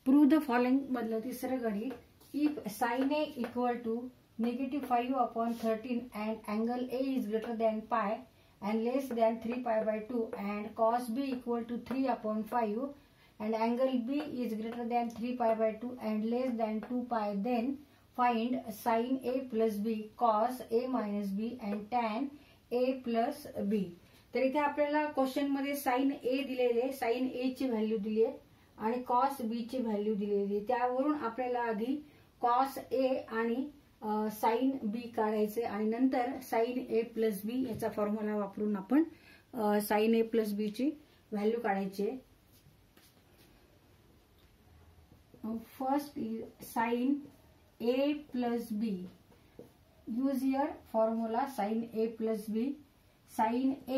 Prove the following मधलं तिसरं गणित. If sin A equal to -5/13 and angle A is greater than pi and less than 3π/2 and cos B equal to 3/5 and angle B is greater than 3π/2 and less than 2π, then find sin A plus B, cos A minus B and tan A plus B. तर इथे आपल्याला question मध्ये sin A दिलेले आहे, sin A ची value दिली आहे आणि cos B ची व्हॅल्यू दिलेली आहे. त्यावरून आपल्याला आधी cos A आणि sin B काढायचे आणि नंतर sin A plus B याचा फॉर्म्युला वापरून आपण sin A plus B ची व्हॅल्यू काढायची. First sin A plus B. use your formula sin A plus B. sin A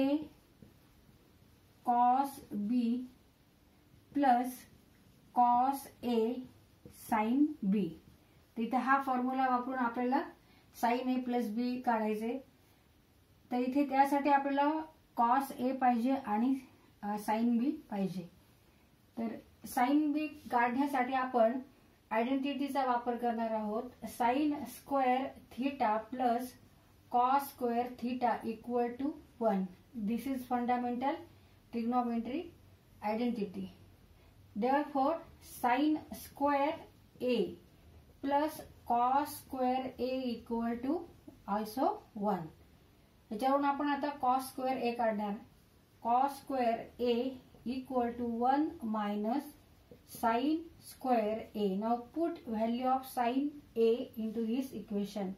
cos B plus cos A sin B. इथे हा formula वापरून आपल्याला sin A plus B काढायचे. तर इथे त्यासाठी आपल्याला cos A पाहिजे आणि sin B पाहिजे. तर sin B काढण्यासाठी आपण आयडेंटिटीचा वापर करणार आहोत. sin square theta plus cos square theta equal to 1. This is fundamental trigonometry identity. Therefore sin square A plus cos square A equal to also 1. याच्यावरून आपण आता cos square A काढणार. cos square A equal to 1 minus sin square A. Now put value of sin A into this equation.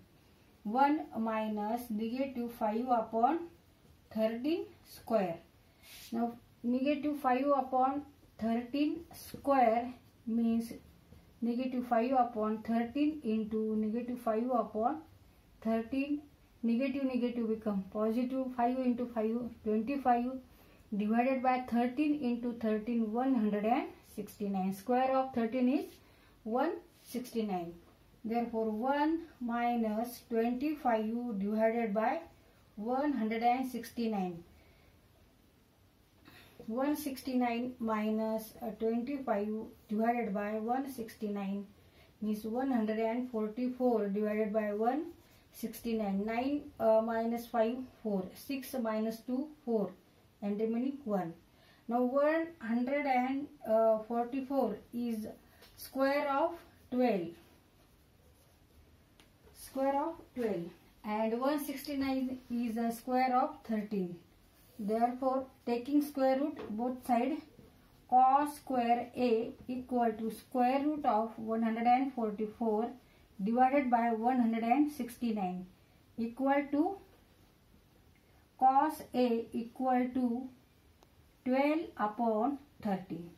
1 minus -5/13 square. Now -5/13 square means -5/13 into -5/13, negative become positive. 5 into 5 25 divided by 13 into 13 169. Square of 13 is 169. Therefore 1 minus 25 divided by 169. 169 minus 25 divided by 169 means 144 divided by 169. 9 minus 5 4. 6 minus 2 4 and remaining 1. Now 144 is square of 12. Square of 12 and 169 is a square of 13. Therefore, taking square root both side, cos square A equal to square root of 144 divided by 169 equal to cos A equal to 12/13.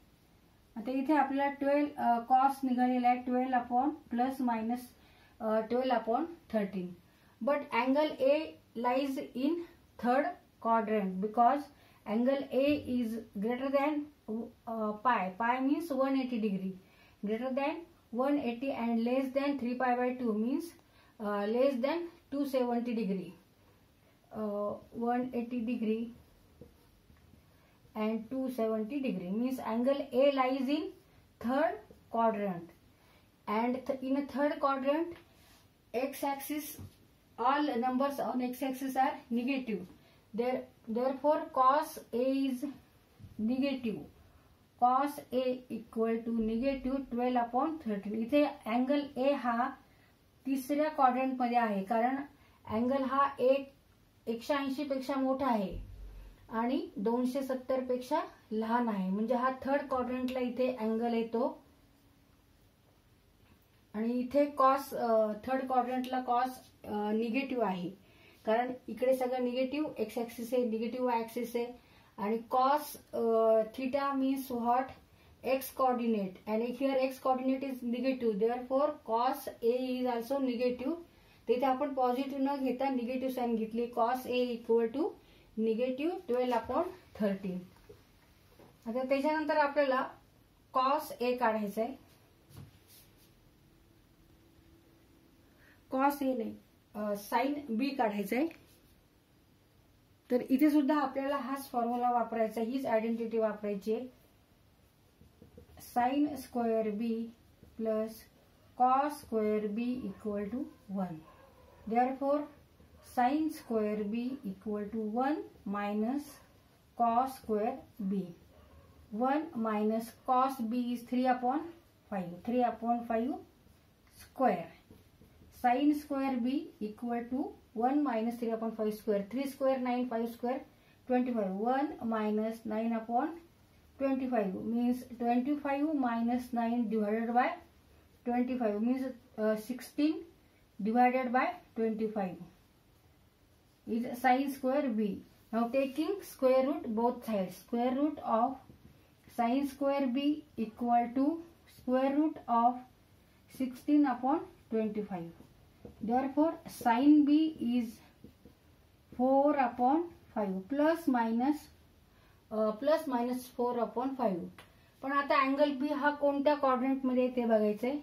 आता इथे आपल्याला 12 cos निघालेला आहे 12 plus minus 12/13. But angle A lies in third quadrant because angle A is greater than pi. Pi means 180 degree. Greater than 180 and less than 3π/2 means less than 270 degree. 180 degree and 270 degree means angle A lies in third quadrant. And in a third quadrant, x-axis, all numbers on x-axis are negative. Therefore cos A is negative. Cos A equal to -12/13. इथे angle A हा तिसऱ्या quadrant मध्ये आहे कारण angle हा 180 पेक्षा मोठा आहे आणि 270 पेक्षा लहान आहे. म्हणजे हा थर्ड क्वाड्रंटला इथे अँगल येतो आणि इथे cos थर्ड क्वाड्रंटला cos निगेटिव्ह आहे कारण इकडे सगळं निगेटिव्ह. एक्स ऍक्सिस आहे, निगेटिव्ह वाय ऍक्सिस आहे आणि cos theta means what? X coordinate, and here X coordinate is negative. Therefore cos A is also negative. तिथे आपण पॉझिटिव्ह न घेता निगेटिव्ह साइन घेतली. cos A equal to -12/13. आता त्याच्यानंतर आपल्याला cos A काढायचं आहे. cos A नाही, sin B काढायचं आहे. तर इथे सुद्धा आपल्याला हाच फॉर्म्युला वापरायचा, हीच आयडेंटिटी वापरायची आहे. sin square b plus cos square b equal to 1. Therefore sin square b equal to 1 minus cos square b. 1 minus cos b is 3 upon 5. 3 upon 5 square. Sin square b equal to 1 minus 3 upon 5 square. 3 square 9, 5 square 25. 1 minus 9 upon 25 means 25 minus 9 divided by 25 means 16 divided by 25 is sin square b. Now taking square root both sides. Square root of sin square b equal to square root of 16 upon 25. Therefore sin b is 4 upon 5 plus minus 4 upon 5. पण आता angle B हा कोणत्या quadrant मध्ये ते बघायचंय.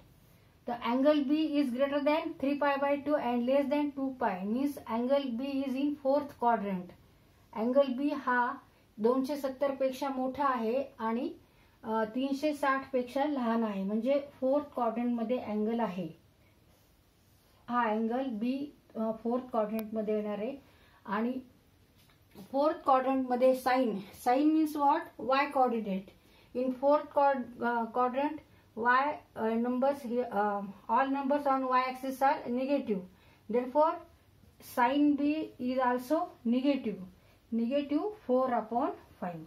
तर angle B is greater than 3π/2 and less than 2π means angle B is in fourth quadrant. Angle B हा 270 पेक्षा मोठा आहे आणि 360 पेक्षा लहान आहे म्हणजे फोर्थ क्वाड्रंट मध्ये अँगल आहे. हा अँगल बी फोर्थ क्वाड्रंट मध्ये येणार आहे आणि फोर्थ क्वाड्रंट मध्ये sine means what y coordinate. In fourth quadrant y numbers here all numbers on y axis are negative. Therefore sin b is also negative 4 upon 5.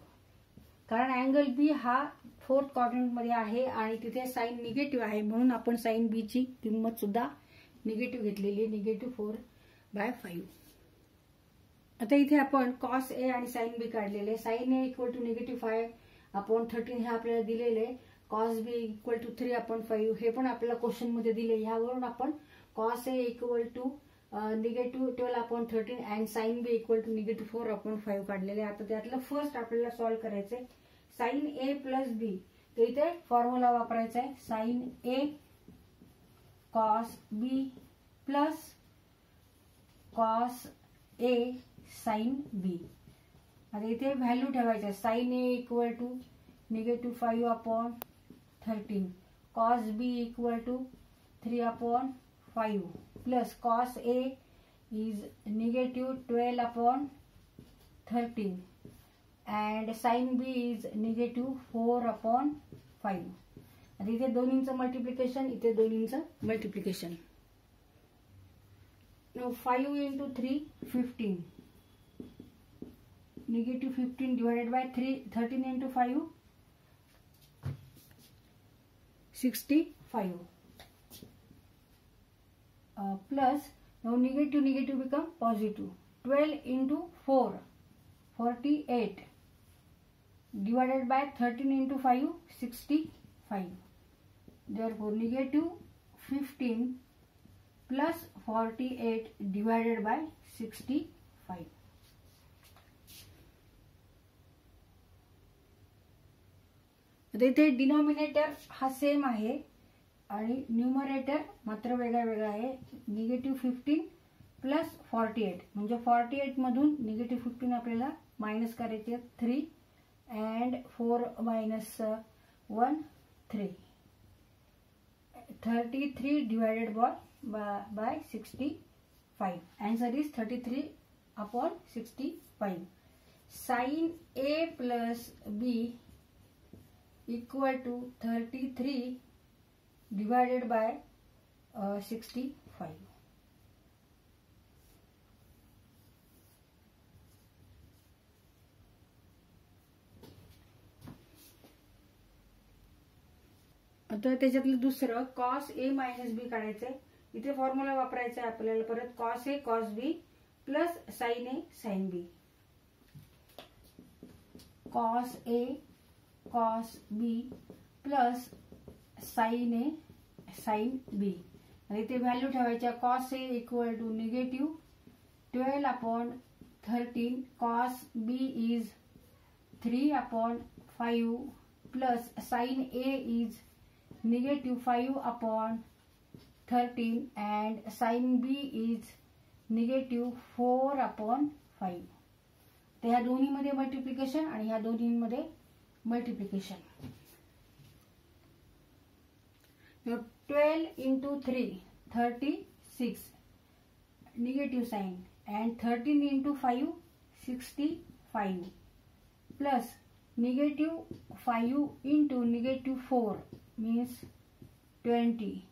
कारण angle B हा fourth quadrant मध्ये आहे आणि तिथे sign negative आहे म्हणून आपण sine B ची किंमत सुद्धा निगेटिव्ह घेतलेली आहे. -4/5. आता इथे आपण cos a आणि sin b काढलेले. sin a equal to -5 upon 13 हे आपल्याला दिलेले. cos b equal to 3 upon 5 हे पण आपल्याला क्वेश्चन मध्ये दिले. ह्यावरून आपण cos a equal to -12 upon 13 and sin b equal to -4 upon 5 काढलेले. आता त्यातलं फर्स्ट आपल्याला सॉल्व्ह करायचंय sin a प्लस b. तर इथे फॉर्म्युला वापरायचा आहे sin a cos b plus cos a sin b. आता इथे व्हॅल्यू ठेवायचं आहे. sin a equal to -5 upon 13 cos b equal to 3 upon 5 plus cos a is -12 upon 13 and sin b is -4 upon 5. आता इथे दोन्हींचं multiplication, इथे दोन्हींचं multiplication. 5 into 3 15. -15 divided by 13 into 5 65 plus now negative become positive. 12 into 4 48 divided by 13 into 5 65. Therefore -15 plus 48 divided by 65. आता इथे denominator हा same आहे आणि numerator मात्र वेगळा वेगळा आहे. -15 प्लस 48 म्हणजे 48 मधून -15 आपल्याला मायनस करायचे 3 and 4 minus 1 3. 33 divided by 65. Answer is 33 upon 65. Sin a plus b equal to 33 divided by 65. आता त्याच्यातलं दुसरं cos a minus b काढायचंय. इथे फॉर्म्युला वापरायचा आहे आपल्याला परत cos a cos b plus sin a sin b. cos a cos b plus sin a sin b. आणि इथे व्हॅल्यू ठेवायच्या. cos a equal to -12 upon 13 cos b is 3 upon 5 plus sin a is -5 upon 13 and sin b is -4 upon 5. तर ह्या दोन्हीमध्ये multiplication आणि ह्या दोन्हीमध्ये multiplication. Now 12 into 3, 36, negative sign, and 13 into 5, 65, plus negative 5 into negative 4 means 20.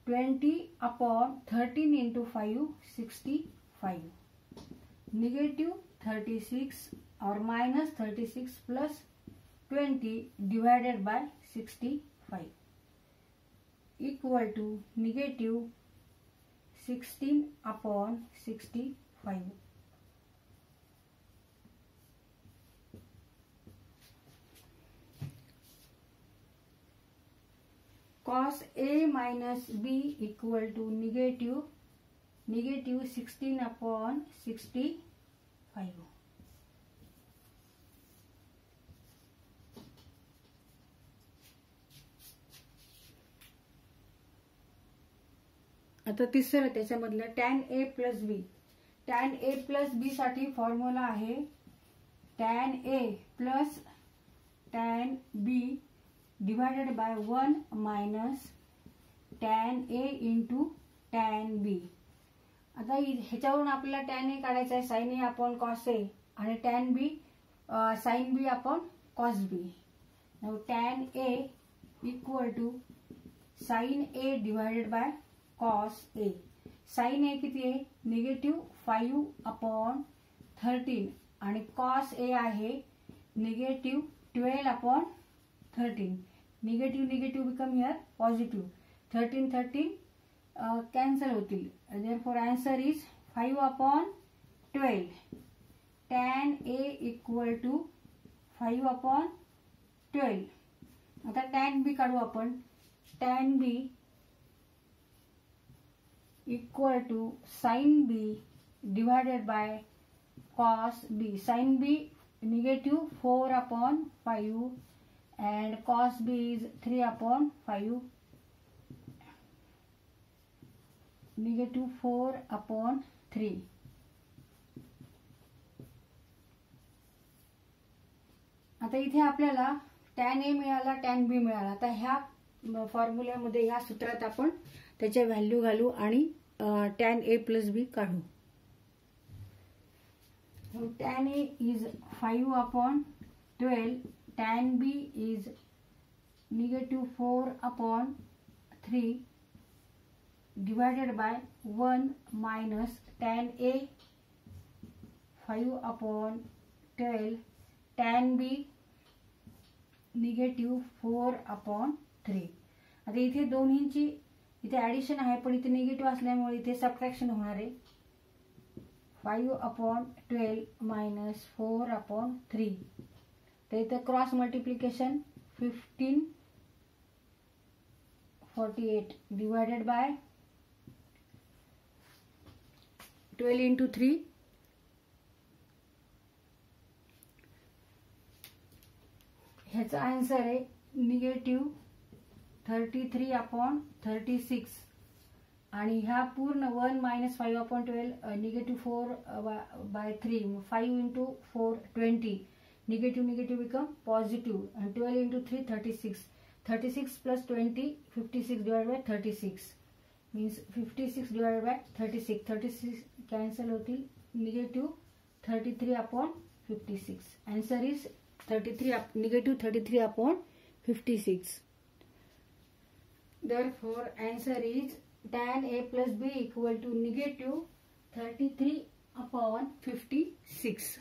20 upon 13 into 5, 65. Negative 36 or minus 36 plus 20 divided by 65 equal to negative 16 upon 65. Cos A minus B equal to negative 16 upon 65. आता तिसरं त्याच्यामधलं tan A plus B. tan A plus B साठी formula आहे tan A plus tan B divided by 1 minus tan A into tan B. आता ह्याच्यावरून आपल्याला tan A काढायचा आहे sin A upon cos A आणि tan B sin B upon cos B. Now tan A equal to sin A divided by cos A. sin A किती आहे negative 5 upon 13 आणि cos A आहे negative 12 upon 13. Negative become here positive. 13 cancel होतील. Therefore answer is 5 upon 12. tan A equal to 5 upon 12. आता tan B काढू आपण. tan B equal to sin B divided by cos B. sin B negative 4 upon 5 and cos B is 3 upon 5. Negative 4 upon 3. आता इथे आपल्याला tan A मिळाला, tan B मिळाला. आता ह्या फॉर्म्युल्यामध्ये ह्या सूत्रात आपण त्याच्या व्हॅल्यू घालू आणि tan A plus B काढू. tan A is 5 upon 12. tan B is negative 4 upon 3 divided by 1 minus tan A 5 upon 12 tan B negative 4 upon 3. आता इथे दोन्हींची इथे ऍडिशन आहे पण इथे निगेटिव्ह असल्यामुळे इथे सबट्रॅक्शन होणार आहे. 5 upon 12 minus 4 upon 3. तर इथे cross multiplication 1548 divided by 12 into 3. ह्याचा आन्सर आहे निगेटिव्ह 33 upon 36 आणि ह्या पूर्ण 1 minus 5 upon 12 negative 4 by 3 5 into 4 20 negative become positive and 12 into 3 36 plus 20 56 divided by 36 means 56 divided by 36 cancel होतील negative 33 upon 56. Answer is negative 33 upon 56. Therefore answer is tan A plus B equal to negative 33 upon 56.